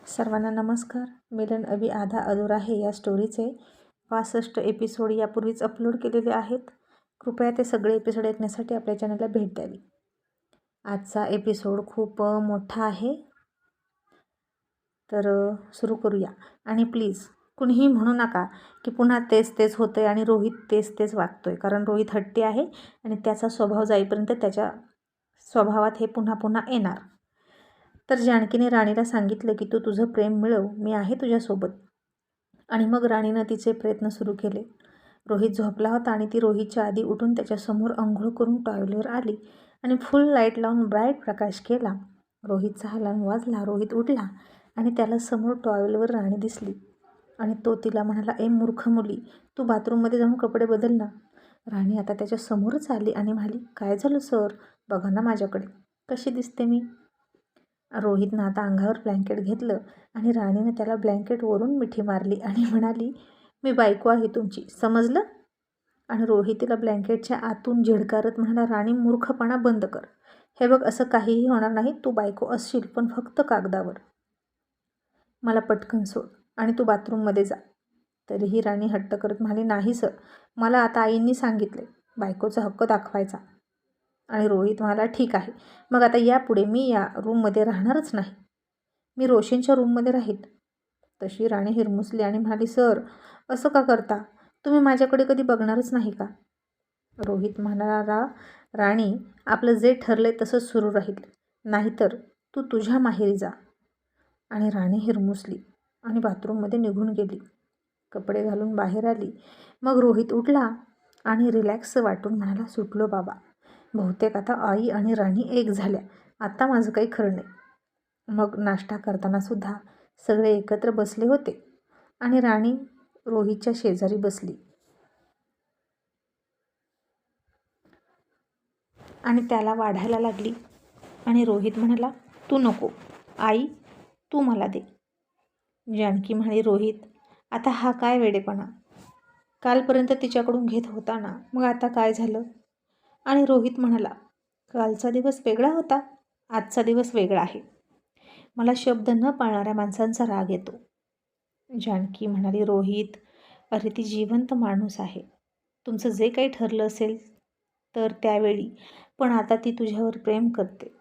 सर्वांना नमस्कार. मिलन अभी आधा अधूरा है या स्टोरीचे 65 एपिसोड यापूर्वीच अपलोड केलेले आहेत. कृपया ते सगळे एपिसोड ऐकण्यासाठी आपल्या चॅनलला भेट द्यावी. आजचा एपिसोड खूप मोठा आहे, तर सुरू करूया. आणि प्लीज कुणीही म्हणू नका की पुन्हा तेच तेच होतं आहे आणि रोहित तेच तेच वागतो आहे, कारण रोहित हट्टी आहे आणि त्याचा स्वभाव जाईपर्यंत त्याच्या स्वभावात हे पुन्हा पुन्हा येणार. तर जानकीने राणीला सांगितलं की तू तुझं प्रेम मिळव, मी आहे तुझ्यासोबत. आणि मग राणीनं तिचे प्रयत्न सुरू केले. रोहित झोपला होता आणि ती रोहितच्या आधी उठून त्याच्यासमोर अंघोळ करून टॉयलेटवर आली आणि फुल लाईट लावून ब्राईट प्रकाश केला. रोहितचा अलार्म वाजला. रोहित उठला आणि त्याला समोर टॉयलेटवर राणी दिसली आणि तो तिला म्हणाला, ए मूर्ख मुली, तू बाथरूममध्ये जाऊन कपडे बदल ना. राणी आता त्याच्या समोरच आली आणि म्हणाली, काय झालं सर, बघा ना माझ्याकडे, कशी दिसते मी. रोहितनं आता अंगावर ब्लँकेट घेतलं आणि राणीनं त्याला ब्लँकेटवरून मिठी मारली आणि म्हणाली, मी बायको आहे तुमची, समजलं. आणि रोहित तिला ब्लँकेटच्या आतून झिडकारत म्हणाला, राणी मूर्खपणा बंद कर. हे बघ, असं काहीही होणार नाही. तू बायको असशील पण फक्त कागदावर. मला पटकन सोड आणि तू बाथरूममध्ये जा. तरीही राणी हट्ट करत म्हणाली, नाही सर, मला आता आईंनी सांगितले बायकोचा हक्क दाखवायचा. आणि रोहित म्हणाला, ठीक आहे, मग आता यापुढे मी या रूममध्ये राहणारच नाही, मी रोशनच्या रूममध्ये राहील. तशी राणी हिरमुसली आणि म्हणाली, सर असं का करता, तुम्ही माझ्याकडे कधी बघणारच नाही का. रोहित म्हणाला, राणी, आपलं जे ठरलंय तसंच सुरू राहील, नाहीतर तू तुझ्या माहेरी जा. आणि राणी हिरमुसली आणि बाथरूममध्ये निघून गेली. कपडे घालून बाहेर आली. मग रोहित उठला आणि रिलॅक्स वाटून म्हणाला, सुटलो बाबा, बहुतेक आता आई आणि राणी एक झाल्या, आता माझं काही खरं नाही. मग नाश्ता करताना सुद्धा सगळे एकत्र बसले होते आणि राणी रोहितच्या शेजारी बसली आणि त्याला वाढायला लागली. आणि रोहित म्हणाला, तू नको, आई तू मला दे. जानकी म्हणाली, रोहित आता हा काय वेडेपणा, कालपर्यंत तिच्याकडून घेत होता ना, मग आता काय झालं. आणि रोहित म्हणाला, कालचा दिवस वेगळा होता, आजचा दिवस वेगळा आहे. मला शब्द न पाळणाऱ्या माणसांचा राग येतो. जानकी म्हणाली, रोहित अरे ती जिवंत माणूस आहे, तुमचं जे काही ठरलं असेल तर त्यावेळी, पण आता ती तुझ्यावर प्रेम करते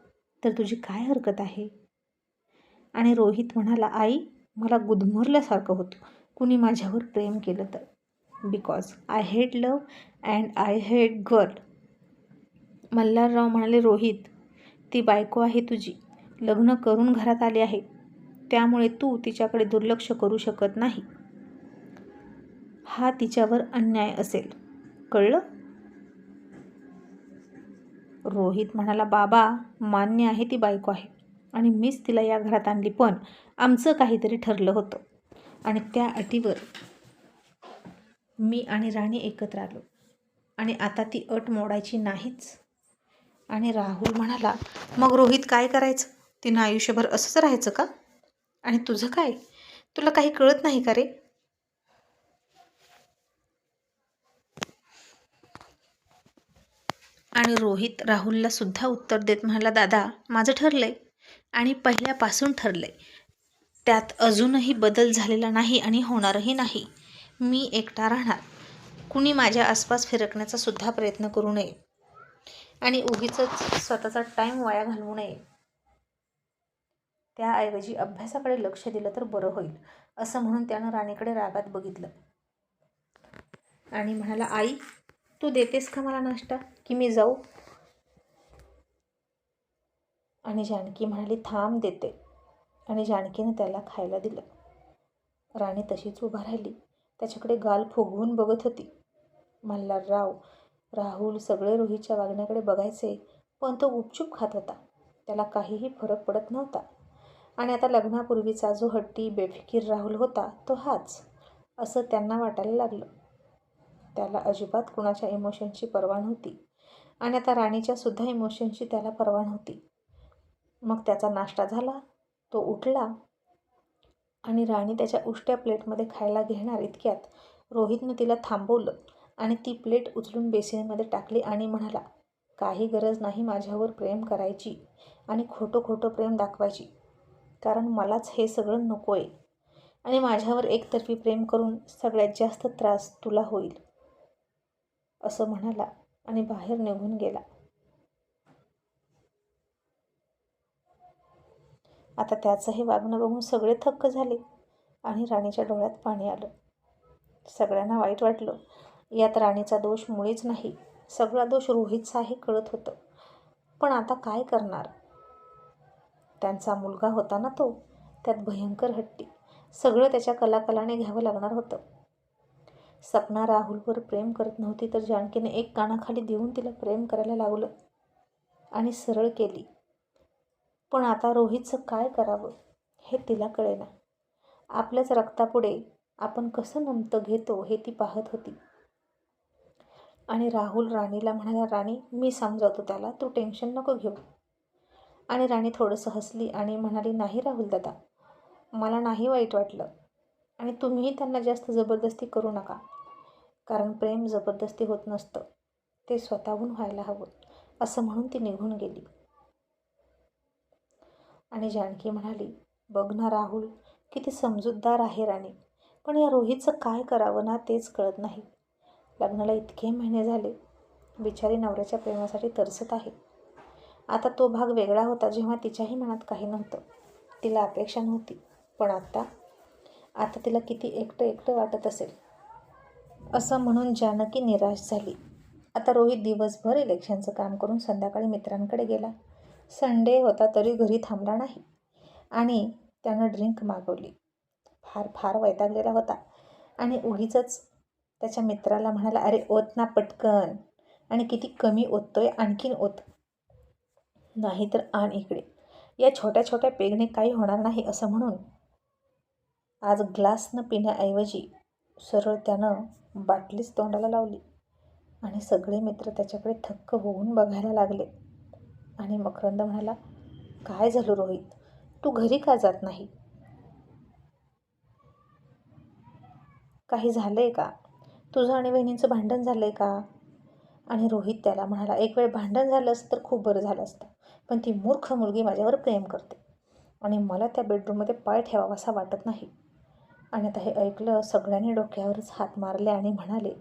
तर तुझी काय हरकत आहे. आणि रोहित म्हणाला, आई मला गुदमरल्यासारखं होतं कुणी माझ्यावर प्रेम केलं तर, because I hate love and I hate girl. Malharrao म्हणाले, रोहित ती बायको आहे तुझी, लग्न करून घरात आली आहे, त्यामुळे तू तिच्याकडे दुर्लक्ष करू शकत नाही. हा तिच्यावर अन्याय असेल, कळलं. रोहित म्हणाला, बाबा मान्य आहे ती बायको आहे आणि मीच तिला या घरात आणली, पण आमचं काहीतरी ठरलं होतं आणि त्या अटीवर मी आणि राणी एकत्र आलो आणि आता ती अट मोडायची नाहीच. आणि राहुल म्हणाला, मग रोहित काय करायचं, तिनं आयुष्यभर असंच राहायचं का. आणि तुझं काय, तुला काही कळत नाही का रे. आणि रोहित राहुलला सुद्धा उत्तर देत म्हणाला, दादा माझं ठरलंय आणि पहिल्यापासून ठरलंय, त्यात अजूनही बदल झालेला नाही आणि होणारही नाही. मी एकटा राहणार, कुणी माझ्या आसपास फिरकण्याचा सुद्धा प्रयत्न करू नये आणि उगीच स्वतःचा टाईम वाया घालवू नये. त्याऐवजी अभ्यासाकडे लक्ष दिलं तर बरं होईल, असं म्हणून त्यानं राणीकडे रागात बघितलं आणि म्हणाला, आई तू देतेस का मला नाश्ता की मी जाऊ. आणि जानकी म्हणाली, थांब देते. आणि जानकीनं त्याला खायला दिलं. राणी तशीच उभा राहिली, त्याच्याकडे गाल फुगवून बघत होती. मल्हारराव, राहुल सगळे रोहितच्या वागण्याकडे बघायचे, पण तो गुपचूप खात होता, त्याला काहीही फरक पडत नव्हता. आणि आता लग्नापूर्वीचा जो हट्टी बेफिकीर राहुल होता तो हाच, असं त्यांना वाटायला लागलं. त्याला अजिबात कुणाच्या इमोशनची पर्वा नव्हती आणि आता राणीच्या सुद्धा इमोशनची त्याला पर्वा नव्हती. मग त्याचा नाश्ता झाला, तो उठला आणि राणी त्याच्या उष्ट्या प्लेटमध्ये खायला घेणार इतक्यात रोहितनं तिला थांबवलं आणि ती प्लेट उचलून बेसिनमध्ये टाकली आणि म्हणाला, काही गरज नाही माझ्यावर प्रेम करायची आणि खोटं खोटं प्रेम दाखवायची. कारण मलाच हे सगळं नको आहे आणि माझ्यावर एकतर्फी प्रेम करून सगळ्यात जास्त त्रास तुला होईल, असं म्हणाला आणि बाहेर निघून गेला. आता त्याचं हे वागणं बघून सगळे थक्क झाले आणि राणीच्या डोळ्यात पाणी आलं. सगळ्यांना वाईट वाटलं. यात राणीचा दोष मुळीच नाही, सगळा दोष रोहितचा आहे कळत होतं. पण आता काय करणार? त्यांचा मुलगा होता ना तो, त्यात भयंकर हट्टी. सगळं त्याच्या कलाकलाने घ्यावं लागणार होतं. सपना राहुलवर प्रेम करत नव्हती तर जानकीने एक कानाखाली देऊन तिला प्रेम करायला लावलं आणि सरळ केली. पण आता रोहितचं काय करावं हे तिला कळेना. आपल्याच रक्तापुढे आपण कसं नमतं घेतो हे ती पाहत होती. आणि राहुल राणीला म्हणाला, राणी मी समजावतो त्याला, तू टेन्शन नको घेऊ. आणि राणी थोडंसं हसली आणि म्हणाली, नाही राहुल दादा, मला नाही वाईट वाटलं आणि तुम्हीही त्यांना जास्त जबरदस्ती करू नका, कारण प्रेम जबरदस्ती होत नसतं, ते स्वतःहून व्हायला हवं, असं म्हणून ती निघून गेली. आणि जानकी म्हणाली, बघ ना राहुल, किती समजूतदार आहे राणी, पण या रोहितचं काय करावं ना तेच कळत नाही. लग्नाला इतके महिने झाले, बिचारी नवऱ्याच्या प्रेमासाठी तरसत आहे. आता तो भाग वेगळा होता जेव्हा तिच्याही मनात काही नव्हतं, तिला अपेक्षा नव्हती. पण आता तिला किती एकटं एकटं वाटत असेल, असं म्हणून जानकी निराश झाली. आता रोहित दिवसभर इलेक्शनचं काम करून संध्याकाळी मित्रांकडे गेला. संडे होता तरी घरी थांबला नाही आणि त्यानं ड्रिंक मागवली. फार फार वैतागलेला होता आणि उगीचच त्याच्या मित्राला म्हणाला, अरे ओत ना पटकन, आणि किती कमी ओततोय, आणखीन ओत, नाही तर आण इकडे, या छोट्या छोट्या पेगने काही होणार नाही, असं म्हणून आज ग्लास न पिण्याऐवजी सरळ त्यानं बाटलीच तोंडाला लावली. आणि सगळे मित्र त्याच्याकडे थक्क होऊन बघायला लागले. आणि मकरंद म्हणाला, काय झालं रोहित, तू घरी का जात नाही? काही झालंय का? तुझं आणि वहिनींचं भांडण झालंय का? आणि रोहित त्याला म्हणाला, एक वेळ भांडण झालं असतं तर खूप बरं झालं असतं, पण ती मूर्ख मुलगी माझ्यावर प्रेम करते आणि मला त्या बेडरूममध्ये पाय ठेवावासा वाटत नाही. आणि आता हे ऐकलं सगळ्यांनी डोक्यावरच हात मारले आणि म्हणाले,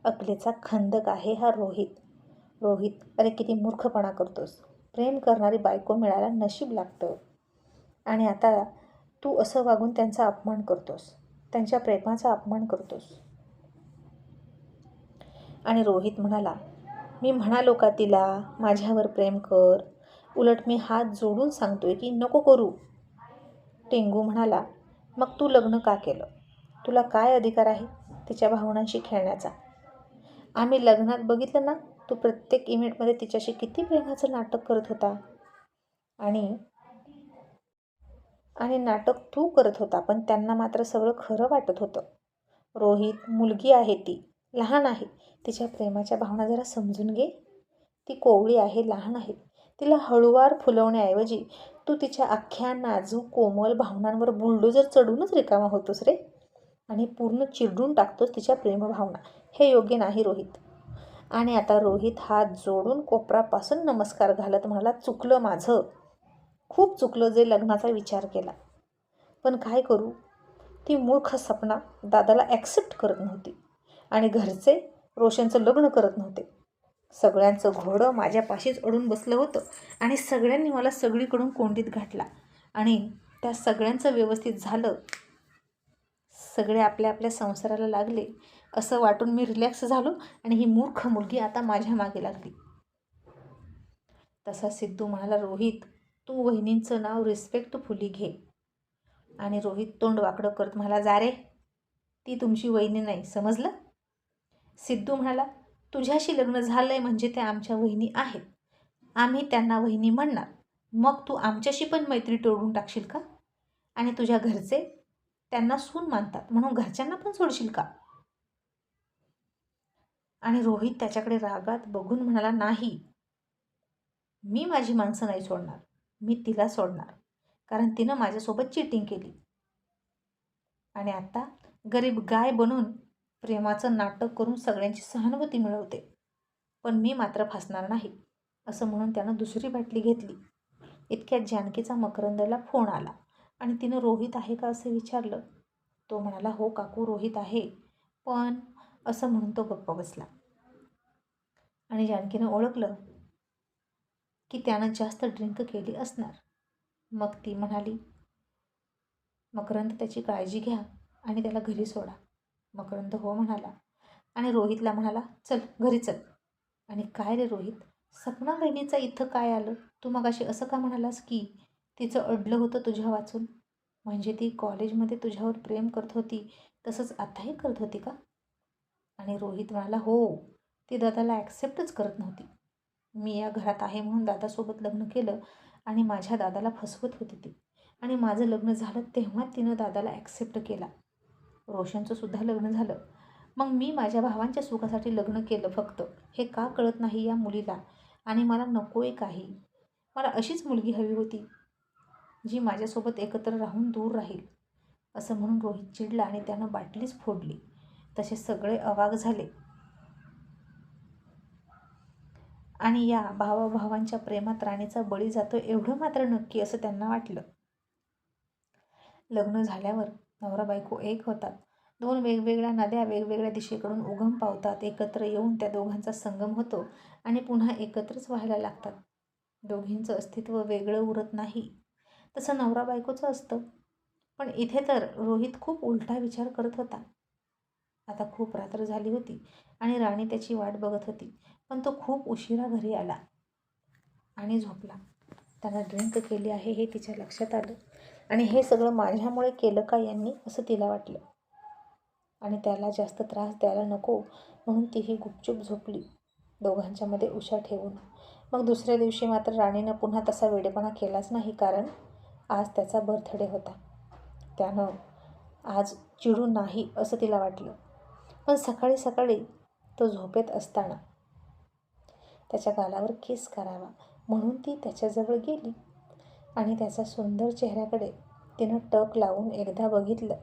अकलेचा खंदक आहे हा रोहित. रोहित, अरे किती मूर्खपणा करतोस, प्रेम करणारी बायको मिळायला नशीब लागतं आणि आता तू असं वागून त्यांचा अपमान करतोस, त्यांच्या प्रेमाचा अपमान करतोस. आणि रोहित म्हणाला, मी म्हणालो का तिला माझ्यावर प्रेम कर, उलट मी हात जोडून सांगतोय की नको करू. टेंगू म्हणाला, मग तू लग्न का केलं? तुला काय अधिकार आहे तिच्या भावनांशी खेळण्याचा? आम्ही लग्नात बघितलं ना, तू प्रत्येक इव्हेंटमध्ये तिच्याशी किती प्रेमाचं नाटक करत होता. आणि नाटक तू करत होता, पण त्यांना मात्र सगळं खरं वाटत होतं. रोहित, मुलगी आहे ती, लहान आहे, तिच्या प्रेमाच्या भावना जरा समजून घे. ती कोवळी आहे, लहान आहे, तिला हळूवार फुलवण्याऐवजी तू तिच्या अख्ख्या नाजूक कोमल भावनांवर बुलडोजर चढूनच रिकामा होतोस रे, आणि पूर्ण चिरडून टाकतोस तिच्या प्रेमभावना. हे योग्य नाही रोहित. आणि आता रोहित हात जोडून कोपरापासून नमस्कार घालत म्हणाला, चुकलं माझं, खूप चुकलं जे लग्नाचा विचार केला. पण काय करू, ती मूर्ख सपना दादाला ॲक्सेप्ट करत नव्हती आणि घरचे रोशनचं लग्न करत नव्हते. सगळ्यांचं घोडं माझ्यापाशीच अडून बसलं होतं आणि सगळ्यांनी मला सगळीकडून कोंडीत घातला आणि त्या सगळ्यांचं व्यवस्थित झालं, सगळे आपल्या आपल्या संसाराला लागले असं वाटून मी रिलॅक्स झालो आणि ही मूर्ख मुलगी आता माझ्या मागे लागली. तसा सिद्धू म्हणाला, रोहित तू वहिनींचं नाव रिस्पेक्टफुली घे. आणि रोहित तोंड वाकडं करत म्हणाला, जा रे, ती तुमची वहिनी नाही, समजलं? सिद्धू म्हणाला, तुझ्याशी लग्न झालंय म्हणजे त्या आमच्या वहिनी आहेत, आम्ही त्यांना वहिनी म्हणणार, मग तू आमच्याशी पण मैत्री तोडून टाकशील का? आणि तुझ्या घरचे त्यांना सून मानतात म्हणून घरच्यांना पण सोडशील का? आणि रोहित त्याच्याकडे रागात बघून म्हणाला, नाही, मी माझी माणसं नाही सोडणार, मी तिला सोडणार, कारण तिनं माझ्यासोबत चीटिंग केली आणि आता गरीब गाय बनून प्रेमाचं नाटक करून सगळ्यांची सहानुभूती मिळवते, पण मी मात्र फसणार नाही, असं म्हणून त्यानं दुसरी बाटली घेतली. इतक्यात जानकीचा मकरंदला फोन आला आणि तिनं रोहित आहे का असं विचारलं. तो म्हणाला, हो काकू रोहित आहे, पण असं म्हणून तो गप्प बसला. आणि जानकीनं ओळखलं की त्यानं जास्त ड्रिंक केली असणार. मग ती म्हणाली, मकरंद त्याची काळजी घ्या आणि त्याला घरी सोडा. मकरंद हो म्हणाला आणि रोहितला म्हणाला, चल घरी चल. आणि काय रे रोहित, सपना बहिणीचं इथं काय आलं? तू मगाशी असं का म्हणालास की तिचं अडलं होतं तुझ्या वाचून? म्हणजे ती कॉलेजमध्ये तुझ्यावर प्रेम करत होती तसंच आताही करत होती का? आणि रोहित म्हणाला, हो, ती दादाला ॲक्सेप्टच करत नव्हती. मी या घरात आहे म्हणून दादासोबत लग्न केलं आणि माझ्या दादाला फसवत होती ती. आणि माझं लग्न झालं तेव्हा तिनं दादाला ॲक्सेप्ट केला. रोशनचं सुद्धा लग्न झालं. मग मी माझ्या भावांच्या सुखासाठी लग्न केलं फक्त. हे का कळत नाही या मुलीला? आणि मला नको आहे काही. मला अशीच मुलगी हवी होती जी माझ्यासोबत एकत्र राहून दूर राहील. असं म्हणून रोहित चिडला आणि त्यानं बाटलीच फोडली. तसे सगळे अवाक झाले आणि या भावाभावांच्या प्रेमात राणीचा बळी जातो एवढं मात्र नक्की असं त्यांना वाटलं. लग्न झाल्यावर नवरा बायको एक होतात. दोन वेगवेगळ्या नद्या वेगवेगळ्या दिशेकडून उगम पावतात. एकत्र येऊन त्या दोघांचा संगम होतो आणि पुन्हा एकत्रच व्हायला लागतात. दोघींचं अस्तित्व वेगळं उरत नाही. तसं नवरा बायकोचं असतं. पण इथे तर रोहित खूप उलटा विचार करत होता. आता खूप रात्र झाली होती आणि राणी त्याची वाट बघत होती. पण तो खूप उशिरा घरी आला आणि झोपला. त्यानं ड्रिंक केली आहे हे तिच्या लक्षात आलं आणि हे सगळं माझ्यामुळे केलं का यांनी असं तिला वाटलं. आणि त्याला जास्त त्रास द्यायला नको म्हणून तीही गुपचूप झोपली, दोघांच्यामध्ये उशा ठेवून. मग दुसऱ्या दिवशी मात्र राणीनं पुन्हा तसा वेडेपणा केलाच नाही, कारण आज त्याचा बर्थडे होता. त्यानं आज चिडू नाही असं तिला वाटलं. पण सकाळी सकाळी तो झोपेत असताना त्याच्या गालावर किस करावा म्हणून ती त्याच्याजवळ गेली आणि त्याच्या सुंदर चेहऱ्याकडे तिनं टक लावून एकदा बघितलं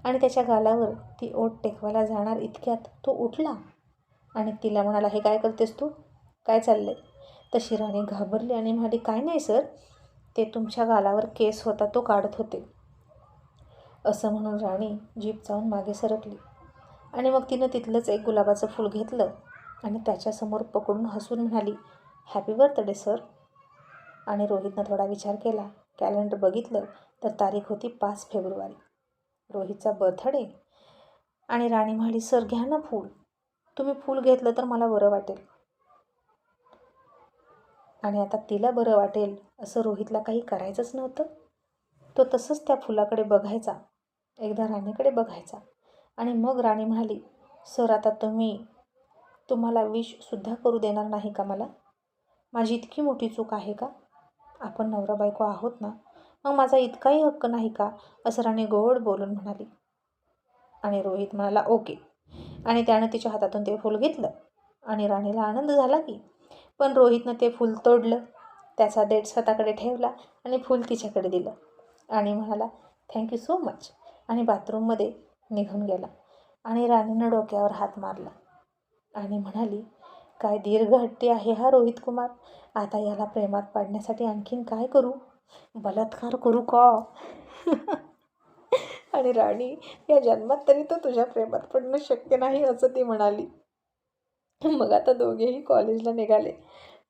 आणि त्याच्या गालावर ती ओठ टेकवायला जाणार इतक्यात तो उठला आणि तिला म्हणाला, हे काय करतेस तू? काय चाललंय? तशी राणी घाबरली आणि म्हणाली, काय नाही सर, ते तुमच्या गालावर केस होता तो काढत होते. असं म्हणून राणी जीभ चावून मागे सरकली आणि मग तिनं तिथलंच एक गुलाबाचं फूल घेतलं आणि त्याच्यासमोर पकडून हसून म्हणाली, हॅपी बर्थडे सर. आणि रोहितनं थोडा विचार केला. कॅलेंडर बघितलं तर तारीख होती 5 फेब्रुवारी, रोहितचा बर्थडे. आणि राणी म्हणाली, सर घ्या ना फूल, तुम्ही फूल घेतलं तर मला बरं वाटेल. आणि आता तिला बरं वाटेल असं रोहितला काही करायचंच नव्हतं. तो तसंच त्या फुलाकडे बघायचा, एकदा राणीकडे बघायचा आणि मग राणी म्हणाली, सर आता तुम्हाला विशसुद्धा करू देणार नाही का मला? माझी इतकी मोठी चूक आहे का? आपण नवरा बायको आहोत ना, मग माझा इतकाही हक्क नाही का? असं राणी गोड बोलून म्हणाली. आणि रोहित म्हणाला, ओके. आणि त्यानं तिच्या हातातून ते फूल घेतलं आणि राणीला आनंद झाला की. पण रोहितनं ते फूल तोडलं, त्याचा देठ स्वतःकडे ठेवला आणि फूल तिच्याकडे दिलं आणि म्हणाला, थँक्यू सो मच. आणि बाथरूममध्ये निघून गेला. आणि राणीनं डोक्यावर हात मारला आणि म्हणाली, काय दीर्घहट्टी आहे हा रोहित कुमार. आता याला प्रेमात पाडण्यासाठी आणखीन काय करू? बलात्कार करू का? आणि राणी, या जन्मात तरी तो तुझ्या प्रेमात पडणं शक्य नाही असं ती म्हणाली. मग आता दोघेही कॉलेजला निघाले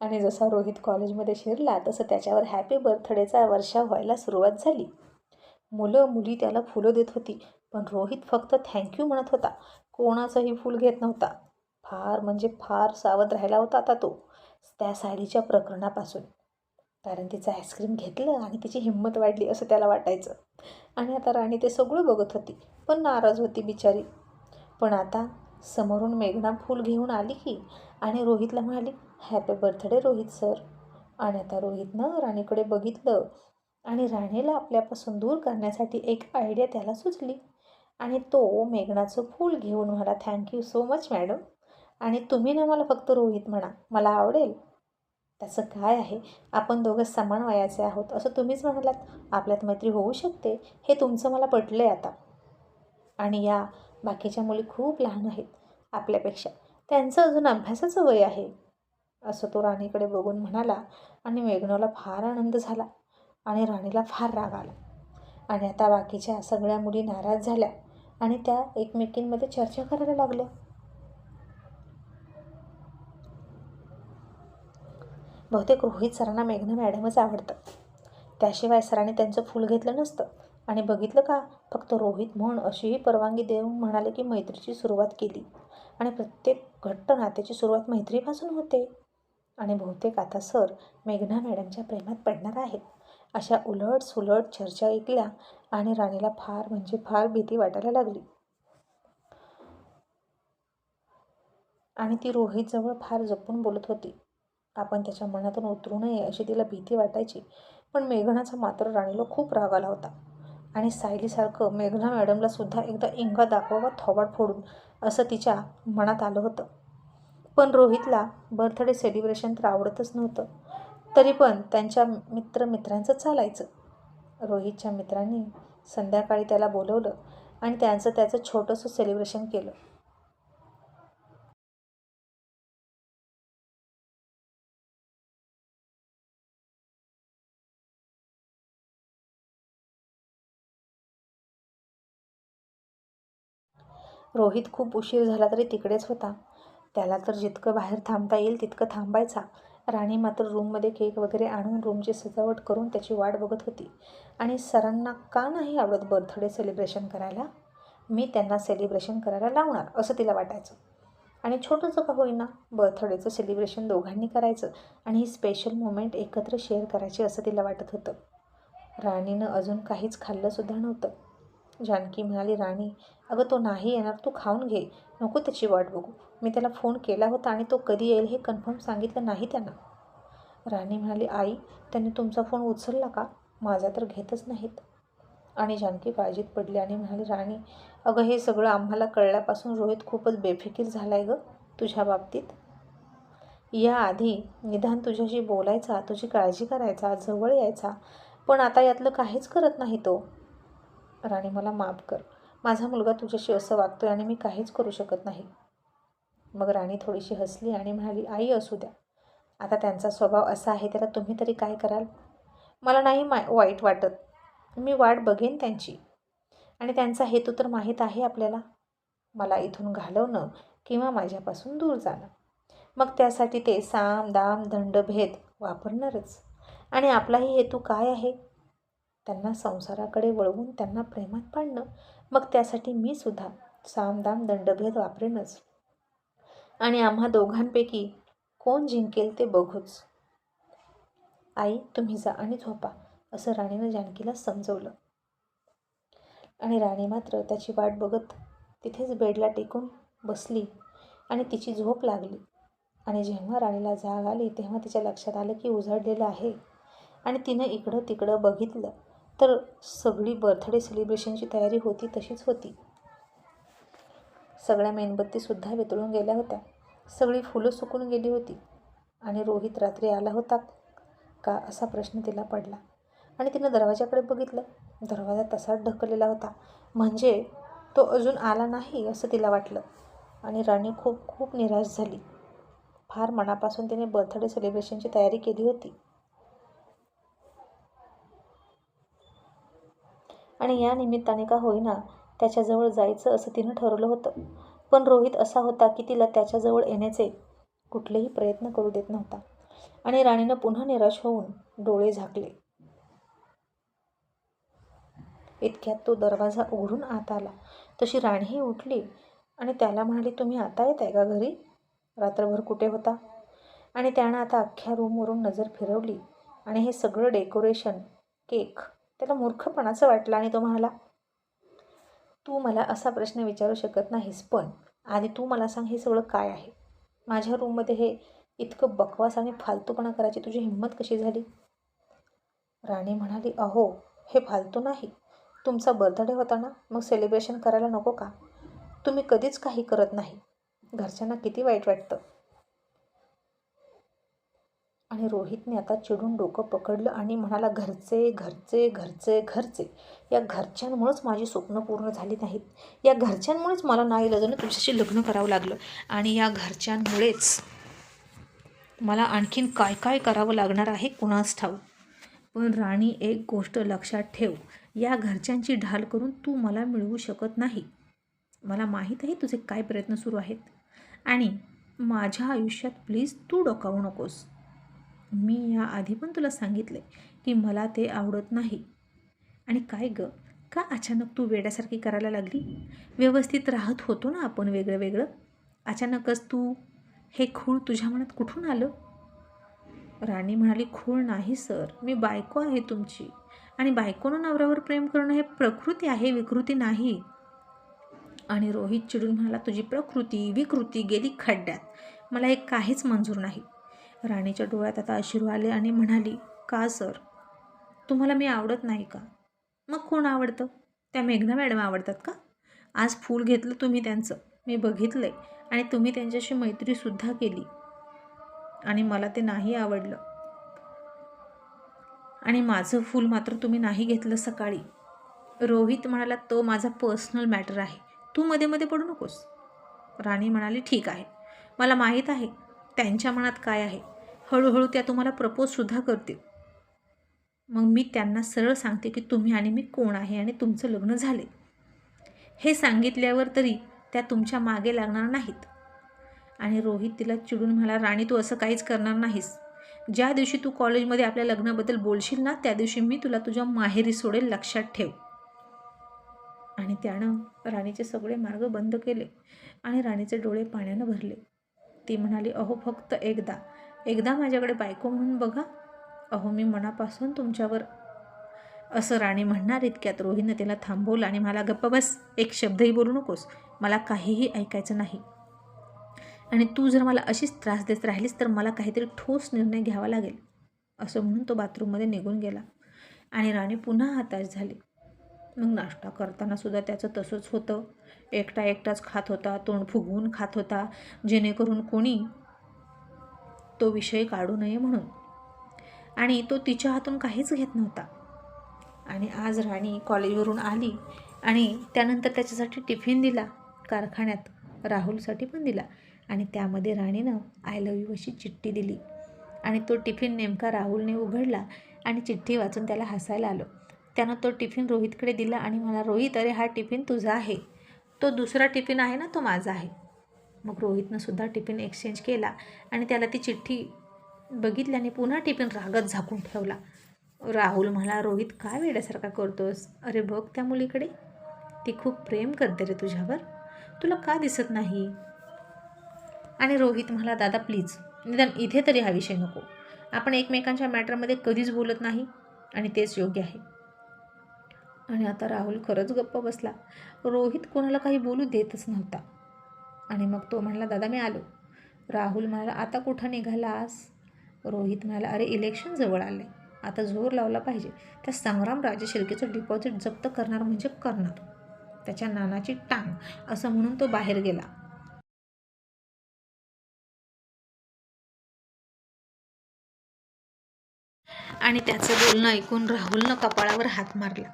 आणि जसा रोहित कॉलेजमध्ये शिरला तसं त्याच्यावर हॅपी बर्थडेचा वर्षाव व्हायला सुरुवात झाली. मुलं मुली त्याला फुलं देत होती, पण रोहित फक्त थँक्यू म्हणत होता. कोणाचंही फूल घेत नव्हता. फार म्हणजे फार सावध राहिला होता आता तो त्या साडीच्या प्रकरणापासून, कारण तिचं आईस्क्रीम घेतलं आणि तिची हिंमत वाढली असं त्याला वाटायचं. आणि आता राणी ते सगळं बघत होती, पण नाराज होती बिचारी. पण आता समोरून मेघना फूल घेऊन आली की आणि रोहितला म्हणाली, हॅपी बर्थडे रोहित सर. आणि आता रोहितनं राणीकडे बघितलं आणि राणीला आपल्यापासून दूर करण्यासाठी एक आयडिया त्याला सुचली आणि तो मेघनाचं फूल घेऊन म्हणाला, थँक्यू सो मच मॅडम. आणि तुम्ही ना मला फक्त रोहित म्हणा, मला आवडेल. त्याचं काय आहे, आपण दोघं समान वयाचे आहोत असं तुम्हीच म्हणालात. आपल्यात मैत्री होऊ शकते हे तुमचं मला पटलं आहे आता. आणि या बाकीच्या मुली खूप लहान आहेत आपल्यापेक्षा, त्यांचं अजून अभ्यासाचं वय आहे असं तो राणीकडे बघून म्हणाला. आणि मेघनाला फार आनंद झाला आणि राणीला फार राग आला. आणि आता बाकीच्या सगळ्या मुली नाराज झाल्या आणि त्या एकमेकींमध्ये चर्चा करायला लागल्या. बहुतेक रोहित सरांना मेघना मॅडमच आवडतात. त्याशिवाय सरांनी त्यांचं फूल घेतलं नसतं. आणि बघितलं का, फक्त रोहित म्हण अशीही परवानगी देऊन म्हणाले की मैत्रीची सुरुवात केली. आणि प्रत्येक घट्ट नात्याची सुरुवात मैत्रीपासून होते. आणि बहुतेक आता सर मेघना मॅडमच्या प्रेमात पडणार आहेत. अशा उलट सुलट चर्चा ऐकल्या आणि राणीला फार म्हणजे फार भीती वाटायला लागली. आणि ती रोहितजवळ फार जपून बोलत होती. आपण त्याच्या मनातून उतरू नये अशी तिला भीती वाटायची. पण मेघनाचा मात्र राणीला खूप राग आला होता. आणि सायलीसारखं मेघना मॅडमला सुद्धा एकदा इंगा दाखवावा थोबाड फोडून असं तिच्या मनात आलं होतं. पण रोहितला बर्थडे सेलिब्रेशन तर आवडतच नव्हतं. तरी पण त्यांच्या मित्रांचं चालायचं. रोहितच्या मित्रांनी संध्याकाळी त्याला बोलवलं आणि त्याचं छोटंसं सेलिब्रेशन केलं. रोहित खूप उशीर झाला तरी तिकडेच होता. त्याला तर जितकं बाहेर थांबता येईल तितकं थांबायचा. राणी मात्र रूममध्ये केक वगैरे आणून रूमची सजावट करून त्याची वाट बघत होती. आणि सरांना का नाही आवडत बर्थडे सेलिब्रेशन करायला? मी त्यांना सेलिब्रेशन करायला लावणार असं तिला वाटायचं. आणि छोटंसं का होईना बर्थडेचं सेलिब्रेशन दोघांनी करायचं आणि ही स्पेशल मोमेंट एकत्र शेअर करायची असं तिला वाटत होतं. राणीनं अजून काहीच खाल्लंसुद्धा नव्हतं. जानकी म्हणाली, राणी अगं तो नाही येणार, तू खाऊन घे, नको त्याची वाट बघू. मी त्याला फोन केला होता आणि तो कधी येईल हे कन्फर्म सांगितलं नाही त्यांना. राणी म्हणाली, आई त्यांनी तुमचा फोन उचलला का? माझा तर घेतच नाहीत. आणि जानकी काळजीत पडली आणि म्हणाली, राणी अगं हे सगळं आम्हाला कळल्यापासून रोहित खूपच बेफिकीर झाला आहे गं तुझ्या बाबतीत. याआधी निदान तुझ्याशी बोलायचा, तुझी काळजी करायचा, जवळ यायचा, पण आता यातलं काहीच करत नाही तो. राणी मला माफ कर, माझा मुलगा तुझ्याशी असं वागतोय आणि मी काहीच करू शकत नाही. मग राणी थोडीशी हसली आणि म्हणाली, आई असू द्या, आता त्यांचा स्वभाव असा आहे, त्याला तुम्ही तरी काय कराल? मला नाही वाईट वाटत, मी वाट बघेन त्यांची. आणि त्यांचा हेतू तर माहीत आहे आपल्याला, मला इथून घालवणं किंवा माझ्यापासून दूर जाणं. मग त्यासाठी ते साम दाम दंडभेद वापरणारच. आणि आपलाही हेतू काय आहे? त्यांना संसाराकडे वळवून त्यांना प्रेमात पाडणं. मग त्यासाठी मी सुद्धा सामदाम दंडभेद वापरेनच. आणि आम्हा दोघांपैकी कोण जिंकेल ते बघूच. आई तुम्ही जा आणि झोपा असं राणीनं जानकीला समजवलं. आणि राणी मात्र त्याची वाट बघत तिथेच बेडला टेकून बसली आणि तिची झोप लागली. आणि जेव्हा राणीला जाग आली तेव्हा तिच्या लक्षात आलं की उजाडलेलं आहे. आणि तिनं इकडं तिकडं बघितलं तर सगळी बर्थडे सेलिब्रेशनची तयारी होती तशीच होती. सगळ्या मेणबत्तीसुद्धा वितळून गेल्या होत्या. सगळी फुलं सुकून गेली होती. आणि रोहित रात्री आला होता का असा प्रश्न तिला पडला. आणि तिनं दरवाजाकडे बघितलं. दरवाजा तसाच ढकललेला होता. म्हणजे तो अजून आला नाही असं तिला वाटलं. आणि राणी खूप खूप निराश झाली. फार मनापासून तिने बर्थडे सेलिब्रेशनची तयारी केली होती. आणि या निमित्ताने का होईना त्याच्याजवळ जायचं असं तिनं ठरवलं होतं. पण रोहित असा होता की तिला त्याच्याजवळ येण्याचे कुठलेही प्रयत्न करू देत नव्हता. आणि राणीनं पुन्हा निराश होऊन डोळे झाकले. इतक्यात तो दरवाजा उघडून आत आला. तशी राणीही उठली आणि त्याला म्हणाली, तुम्ही आता येत आहे का घरी? रात्रभर कुठे होता? आणि त्यानं आता अख्ख्या रूमवरून नजर फिरवली. आणि हे सगळं डेकोरेशन, केक त्याला मूर्खपणाचं वाटलं. आणि तो म्हणाला, तू मला असा प्रश्न विचारू शकत नाहीस, पण आधी तू मला सांग हे सगळं काय आहे? माझ्या रूममध्ये हे इतकं बकवास आणि फालतूपणा करायची तुझी हिंमत कशी झाली? राणी म्हणाली, अहो हे फालतू नाही. तुमचा बर्थडे होता ना, मग सेलिब्रेशन करायला नको का? तुम्ही कधीच काही करत नाही. घरच्यांना किती वाईट वाटतं. आणि रोहितने आता चिडून डोकं पकडलं आणि म्हणाला, घरचे घरचे घरचे घरचे, या घरच्यांमुळेच माझी स्वप्न पूर्ण झाली नाहीत. या घरच्यांमुळेच मला नाईलाजाने तुझ्याशी लग्न करावं लागलं. आणि या घरच्यांमुळेच मला आणखीन काय काय करावं लागणार आहे कुणास ठाऊक. पण राणी एक गोष्ट लक्षात ठेव, या घरच्यांची ढाल करून तू मला मिळवू शकत नाही. मला माहीत आहे तुझे काय प्रयत्न सुरू आहेत आणि माझ्या आयुष्यात प्लीज तू डोकावू नकोस. मी याआधी पण तुला सांगितले की मला ते आवडत नाही. आणि काय गं, का अचानक तू वेड्यासारखी करायला लागली? व्यवस्थित राहत होतो ना आपण वेगळं वेगळं. अचानकच तू हे खूळ तुझ्या मनात कुठून आलं? राणी म्हणाली, खूळ नाही सर, मी बायको आहे तुमची आणि बायकोनं नवऱ्यावर प्रेम करणं हे प्रकृती आहे, विकृती नाही. आणि रोहित चिडून म्हणाला, तुझी प्रकृती विकृती गेली खड्ड्यात, मला हे काहीच मंजूर नाही. राणीच्या डोळ्यात आता अश्रू आले आणि म्हणाली, का सर, तुम्हाला मी आवडत नाही का? मग कोण आवडतं? त्या मेघना मॅडम आवडतात का? आज फूल घेतलं तुम्ही त्यांचं, मी बघितलंय, आणि तुम्ही त्यांच्याशी मैत्रीसुद्धा केली आणि मला ते नाही आवडलं. आणि माझं फूल मात्र तुम्ही नाही घेतलं सकाळी. रोहित म्हणाला, तो माझा पर्सनल मॅटर आहे, तू मध्ये मध्ये पडू नकोस. राणी म्हणाली, ठीक आहे, मला माहीत आहे त्यांच्या मनात काय आहे. हळूहळू त्या तुम्हाला प्रपोजसुद्धा करतील. मग मी त्यांना सरळ सांगते की तुम्ही आणि मी कोण आहे आणि तुमचं लग्न झाले. हे सांगितल्यावर तरी त्या तुमच्या मागे लागणार नाहीत. आणि रोहित तिला चिडून म्हणाला, राणी तू असं काहीच करणार नाहीस. ज्या दिवशी तू कॉलेजमध्ये आपल्या लग्नाबद्दल बोलशील ना, त्या दिवशी मी तुला तुझ्या माहेरी सोडेल, लक्षात ठेव. आणि त्यानं राणीचे सगळे मार्ग बंद केले आणि राणीचे डोळे पाण्यानं भरले. ती म्हणाली, अहो फक्त एकदा माझ्याकडे बायको म्हणून बघा. अहो मी मनापासून तुमच्यावर. असं राणी म्हणणार इतक्यात रोहितनं तिला थांबवलं आणि मला, गप्प बस, एक शब्दही बोलू नकोस, मला काहीही ऐकायचं नाही. आणि तू जर मला अशीच त्रास देत राहिलीस तर मला काहीतरी ठोस निर्णय घ्यावा लागेल. असं म्हणून तो बाथरूममध्ये निघून गेला आणि राणी पुन्हा हताश झाली. मग नाश्ता करताना सुद्धा त्याचं तसंच होतं. एकटाच खात होता, तोंड फुगवून खात होता, जेणेकरून कोणी तो विषय काढू नये म्हणून. आणि तो तिच्या हातून काहीच घेत नव्हता. आणि आज राणी कॉलेजवरून आली आणि त्यानंतर त्याच्यासाठी टिफिन दिला, कारखान्यात राहुलसाठी पण दिला. आणि त्यामध्ये राणीनं आय लव्ह यू अशी चिठ्ठी दिली. आणि तो टिफिन नेमका राहुलने उघडला आणि चिठ्ठी वाचून त्याला हसायला आलं. त्यानं तो टिफिन रोहितकडे दिला आणि मला, रोहित, अरे हा टिफिन तुझा आहे, तो दुसरा टिफिन आहे ना तो माझा आहे. मग रोहितनं सुद्धा टिफिन एक्सचेंज केला आणि त्याला ती चिठ्ठी बघितल्याने पुन्हा टिफिन रागत झाकून ठेवला. राहुल म्हणाला, रोहित काय वेड्यासारखा करतोस? अरे बघ त्या मुलीकडे, ती खूप प्रेम करते रे तुझ्यावर, तुला का दिसत नाही? आणि रोहित म्हणाला, दादा प्लीज, निदान इथे तरी हा विषय नको. आपण एकमेकांच्या मॅटरमध्ये कधीच बोलत नाही आणि तेच योग्य आहे. आणि आता राहुल खरंच गप्प बसला. रोहित कोणाला काही बोलू देतच नव्हता. आणि मग तो म्हणाला, दादा मी आलो. राहुल म्हणाला, आता कुठं निघालास? रोहित म्हणाला, अरे इलेक्शन जवळ आले, आता जोर लावला पाहिजे. त्या संग्राम राजशिर्केचं डिपॉझिट जप्त करणार म्हणजे करणार, त्याच्या नानाची टांग, असं म्हणून तो बाहेर गेला. आणि त्याचं बोलणं ऐकून राहुलनं कपाळावर हात मारला.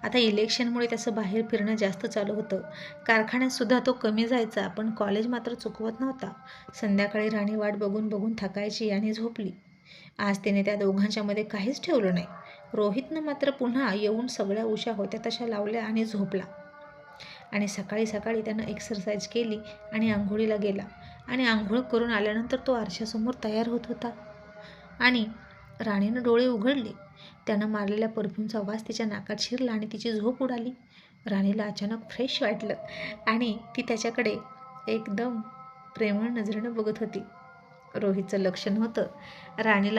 आता इलेक्शनमुळे त्याचं बाहेर फिरणं जास्त चालू होतं. कारखान्यातसुद्धा तो कमी जायचा, पण कॉलेज मात्र चुकवत नव्हता. संध्याकाळी राणी वाट बघून बघून थकायची आणि झोपली. आज तिने त्या दोघांच्यामध्ये काहीच ठेवलं नाही. रोहितनं मात्र पुन्हा येऊन सगळ्या उशा होत्या तशा लावल्या आणि झोपला. आणि सकाळी सकाळी त्यानं एक्सरसाइज केली आणि आंघोळीला गेला. आणि आंघोळ करून आल्यानंतर तो आरशासमोर तयार होत होता. आणि राणीनं डोळे उघडले. त्यानं मारलेल्या परफ्यूमचा वास तिच्या नाकात शिरला आणि तिची झोप उडाली. राणीला अचानक फ्रेश वाटलं आणि ती त्याच्याकडे एकदम प्रेमळ नजरेनं बघत होती. रोहितचं लक्ष नव्हतं. राणीनं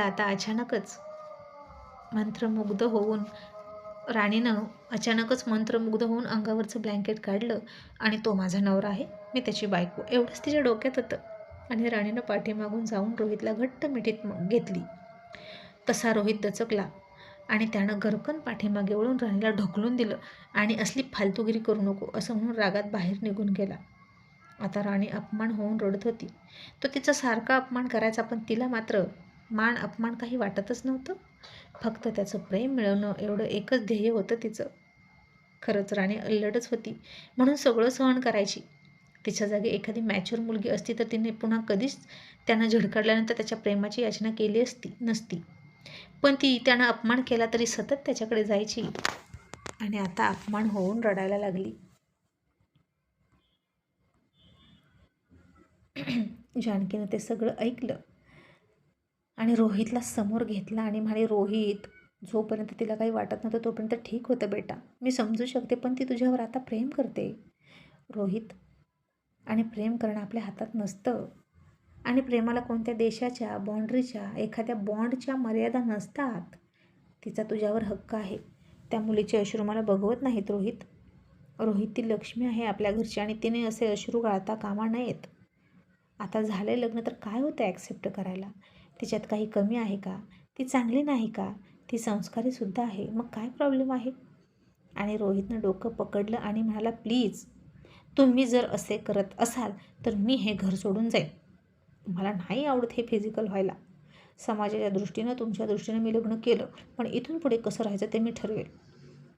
अचानकच मंत्रमुग्ध होऊन अंगावरचं ब्लँकेट काढलं आणि तो माझा नवरा आहे, मी त्याची बायको, एवढंच तिच्या डोक्यात होतं. आणि राणीनं पाठीमागून जाऊन रोहितला घट्ट मिठीत घेतली. तसा रोहित दचकला आणि त्यानं गरकन पाठीमागे वळून राणीला ढकलून दिलं आणि असली फालतूगिरी करू नको असं म्हणून रागात बाहेर निघून गेला. आता राणी अपमान होऊन रडत होती. तो तिचा सारखा अपमान करायचा, पण तिला मात्र मान अपमान काही वाटतच नव्हतं. फक्त त्याचं प्रेम मिळवणं एवढं एकच ध्येय होतं तिचं. खरंच राणी अल्लडच होती, म्हणून सगळं सहन करायची. तिच्या जागी एखादी मॅच्युअर मुलगी असती तर तिने पुन्हा कधीच त्यानं झिडकारल्यानंतर त्याच्या प्रेमाची याचना केली नसती. पण त्यानं अपमान केला तरी सतत त्याच्याकडे जायची आणि आता अपमान होऊन रडायला लागली. जानकीनं ते सगळं ऐकलं आणि रोहितला समोर घेतला आणि म्हणाली, रोहित, जोपर्यंत तिला काही वाटत नव्हतं तोपर्यंत ठीक होतं बेटा, मी समजू शकते, पण ती तुझ्यावर आता प्रेम करते रोहित. आणि प्रेम करणं आपल्या हातात नसतं. आणि प्रेमाला कोणत्या देशाच्या, बाँड्रीच्या, एखाद्या बॉन्डच्या मर्यादा नसतात. तिचा तुझ्यावर हक्क आहे. त्या मुलीचे अश्रू मला बघवत नाहीत रोहित. रोहित, ती लक्ष्मी आहे आपल्या घरची आणि तिने असे अश्रू गाळता कामा नयेत. आता झालं लग्न तर काय होतं ॲक्सेप्ट करायला? तिच्यात काही कमी आहे का? ती चांगली नाही का? ती संस्कारीसुद्धा आहे, मग काय प्रॉब्लेम आहे? आणि रोहितनं डोकं पकडलं आणि म्हणाला, प्लीज, तुम्ही जर असे करत असाल तर मी हे घर सोडून जाईन. मला नाही आवडत हे फिजिकल व्हायला. समाजाच्या दृष्टीनं, तुमच्या दृष्टीनं मी लग्न केलं, पण इथून पुढे कसं राहायचं ते मी ठरवेल.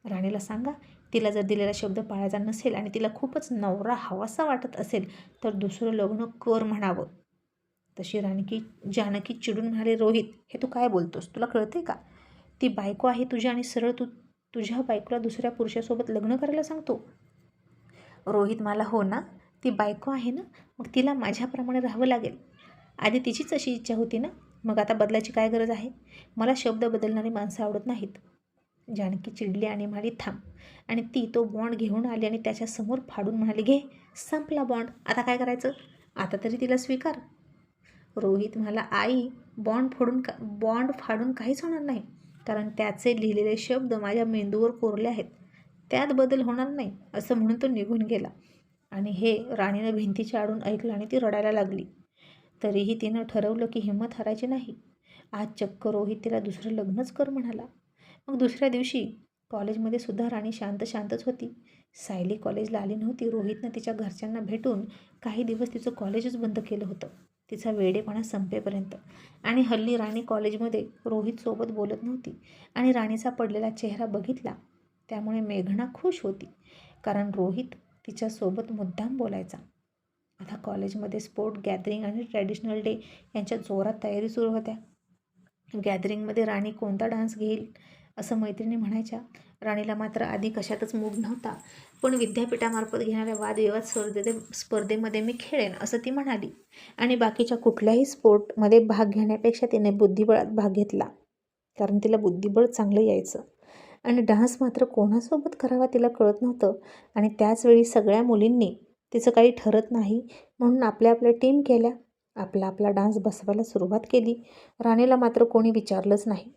राणीला सांगा, तिला जर दिलेला शब्द पाळायचा नसेल आणि तिला खूपच नवरा हवासा वाटत असेल तर दुसरं लग्न कर म्हणावं. तशी जानकी चिडून म्हणाले, रोहित, हे तू काय बोलतोस? तुला कळते का? ती बायको आहे तुझी आणि सरळ तू तुझ्या बायकोला दुसऱ्या पुरुषासोबत लग्न करायला सांगतो? रोहित, मला हो ना, ती बायको आहे ना, मग तिला माझ्याप्रमाणे राहावं लागेल. आधी तिचीच अशी इच्छा होती ना, मग आता बदलायची काय गरज आहे? मला शब्द बदलणारी माणसं आवडत नाहीत. जानकी चिडली आणि म्हणाली, थांब. आणि ती तो बॉन्ड घेऊन आली आणि त्याच्यासमोर फाडून म्हणाली, घे, संपला बॉन्ड, आता काय करायचं? आता तरी तिला स्वीकार. रोहित म्हणाला, आई, बॉन्ड फाडून काहीच होणार नाही, कारण त्याचे लिहिलेले शब्द माझ्या मेंदूवर कोरले आहेत, त्यात बदल होणार नाही, असं म्हणून तो निघून गेला. आणि हे राणीनं भिंतीच्या आडून ऐकलं आणि ती रडायला लागली. तरीही तिनं ठरवलं की हिंमत हारायची नाही. आज चक्क रोहित तिला दुसरं लग्नच कर म्हणाला. मग दुसऱ्या दिवशी कॉलेजमध्ये सुद्धा राणी शांतच होती. सायली कॉलेजला आली नव्हती. रोहितनं तिच्या घरच्यांना भेटून काही दिवस तिचं कॉलेजच बंद केलं होतं, तिचा वेडेपणा संपेपर्यंत. आणि हल्ली राणी कॉलेजमध्ये रोहितसोबत बोलत नव्हती आणि राणीचा पडलेला चेहरा बघितला त्यामुळे मेघना खुश होती, कारण रोहित तिच्यासोबत मुद्दाम बोलायचा. आता कॉलेजमध्ये स्पोर्ट, गॅदरिंग आणि ट्रॅडिशनल डे यांच्या जोरात तयारी सुरू होत्या. गॅदरिंगमध्ये राणी कोणता डान्स घेईल असं मैत्रिणी म्हणायच्या. राणीला मात्र आधी कशातच मूड नव्हता, पण विद्यापीठामार्फत घेणाऱ्या वादविवाद स्पर्धेमध्ये मी खेळेन असं ती म्हणाली. आणि बाकीच्या कुठल्याही स्पोर्टमध्ये भाग घेण्यापेक्षा तिने बुद्धिबळात भाग घेतला, कारण तिला बुद्धिबळ चांगलं यायचं. आणि डान्स मात्र कोणासोबत करावा तिला कळत नव्हतं. आणि त्याचवेळी सगळ्या मुलींनी तिचं काही ठरत नाही म्हणून आपल्या टीम केल्या, आपला डान्स बसवायला सुरुवात केली. राणीला मात्र कोणी विचारलंच नाही.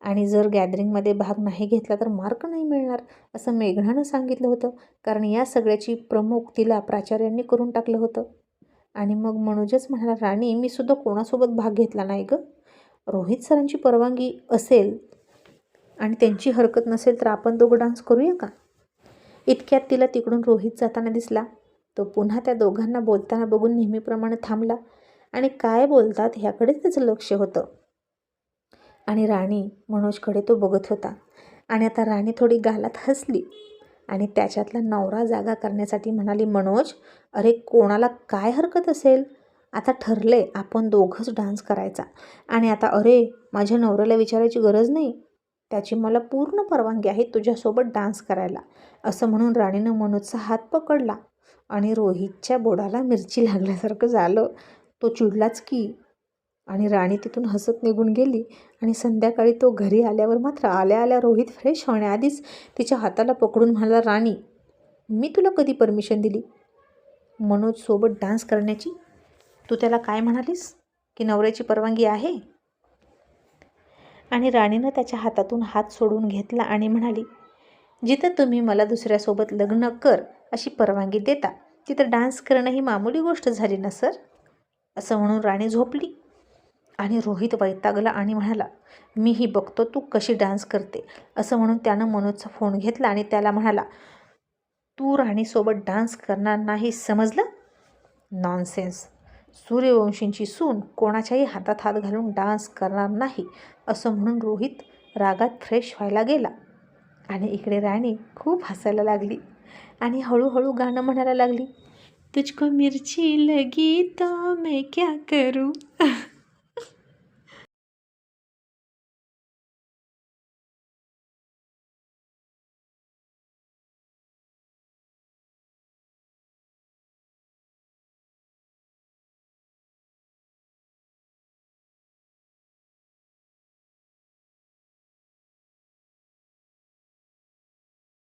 आणि जर गॅदरिंगमध्ये भाग नाही घेतला तर मार्क नाही मिळणार असं मेघनानं सांगितलं होतं, कारण या सगळ्याची प्रमुख तिला प्राचार्यांनी करून टाकलं होतं. आणि मग मनोजच म्हणाला, राणी, मी सुद्धा कोणासोबत भाग घेतला नाही गं. रोहित सरांची परवानगी असेल आणि त्यांची हरकत नसेल तर आपण दोघं डान्स करूया का? इतक्यात तिला तिकडून रोहित जाताना दिसला. तो पुन्हा त्या दोघांना बोलताना बघून नेहमीप्रमाणे थांबला आणि काय बोलतात ह्याकडेच त्याचं लक्ष होतं. आणि राणी मनोजकडे तो बघत होता. आणि आता राणी थोडी गालात हसली आणि त्याच्यातला नवरा जागा करण्यासाठी म्हणाली, मनोज, अरे कोणाला काय हरकत असेल? आता ठरले आपण दोघंच डान्स करायचा. आणि आता अरे, माझ्या नवऱ्याला विचारायची गरज नाही, त्याची मला पूर्ण परवानगी आहे तुझ्यासोबत डान्स करायला, असं म्हणून राणीनं मनोजचा हात पकडला. आणि रोहितच्या बोडाला मिरची लागल्यासारखं झालं. तो चिडलाच की. आणि राणी तिथून हसत निघून गेली. आणि संध्याकाळी तो घरी आल्यावर मात्र आल्या रोहित फ्रेश होण्याआधीच तिच्या हाताला पकडून म्हणाला, राणी, मी तुला कधी परमिशन दिली मनोजसोबत डान्स करण्याची? तू त्याला काय म्हणालीस की नवऱ्याची परवानगी आहे? आणि राणीनं त्याच्या हातातून हात सोडून घेतला आणि म्हणाली, जिथं तुम्ही मला दुसऱ्यासोबत लग्न कर अशी परवानगी देता तिथं डान्स करणं ही मामूली गोष्ट झाली ना सर, असं म्हणून राणी झोपली. आणि रोहित वैतागला आणि म्हणाला, मीही बघतो तू कशी डान्स करते, असं म्हणून त्यानं मनोजचा फोन घेतला आणि त्याला म्हणाला, तू राणीसोबत डान्स करणार नाही, समजलं? नॉनसेन्स. सूर्यवंशींची सून कोणाच्याही हातात हात घालून डान्स करणार नाही, असं म्हणून रोहित रागात फ्रेश व्हायला गेला. आणि इकडे राणी खूप हसायला लागली आणि हळूहळू गाणं म्हणायला लागली, तुझको मिर्ची लगी तो मैं क्या करूं.